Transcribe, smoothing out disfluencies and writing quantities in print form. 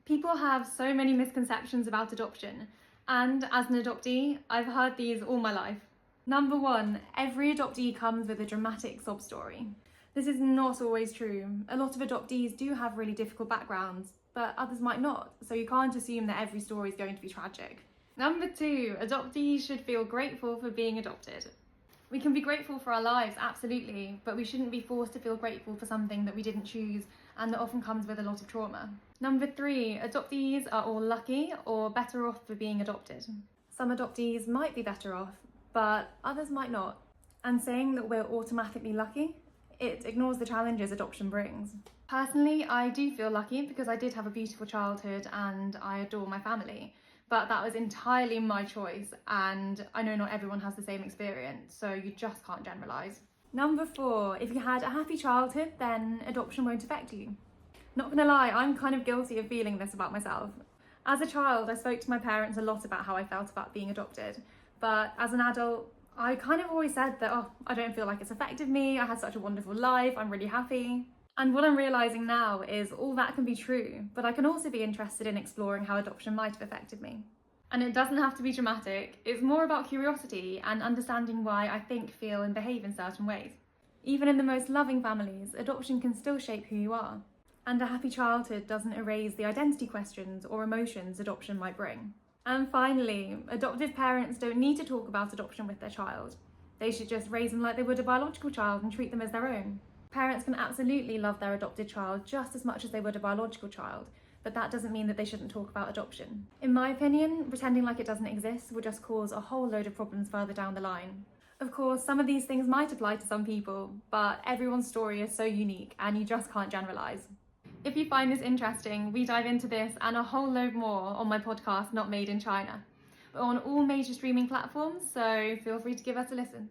People have so many misconceptions about adoption, and as an adoptee, I've heard these all my life. Number one, every adoptee comes with a dramatic sob story. This is not always true. A lot of adoptees do have really difficult backgrounds, but others might not, so you can't assume that every story is going to be tragic. Number two, adoptees should feel grateful for being adopted. We can be grateful for our lives, absolutely, but we shouldn't be forced to feel grateful for something that we didn't choose and that often comes with a lot of trauma. Number three, adoptees are all lucky or better off for being adopted. Some adoptees might be better off, but others might not. And saying that we're automatically lucky, it ignores the challenges adoption brings. Personally, I do feel lucky because I did have a beautiful childhood and I adore my family. But that was entirely my choice, and I know not everyone has the same experience, so you just can't generalise. Number four, if you had a happy childhood, then adoption won't affect you. Not gonna lie, I'm kind of guilty of feeling this about myself. As a child, I spoke to my parents a lot about how I felt about being adopted, but as an adult, I kind of always said that, I don't feel like it's affected me, I had such a wonderful life, I'm really happy. And what I'm realising now is all that can be true, but I can also be interested in exploring how adoption might have affected me. And it doesn't have to be dramatic, it's more about curiosity and understanding why I think, feel and behave in certain ways. Even in the most loving families, adoption can still shape who you are. And a happy childhood doesn't erase the identity questions or emotions adoption might bring. And finally, adoptive parents don't need to talk about adoption with their child. They should just raise them like they would a biological child and treat them as their own. Parents can absolutely love their adopted child just as much as they would a biological child, but that doesn't mean that they shouldn't talk about adoption. In my opinion, pretending like it doesn't exist will just cause a whole load of problems further down the line. Of course, some of these things might apply to some people, but everyone's story is so unique and you just can't generalise. If you find this interesting, we dive into this and a whole load more on my podcast, Not Made in China. We're on all major streaming platforms, so feel free to give us a listen.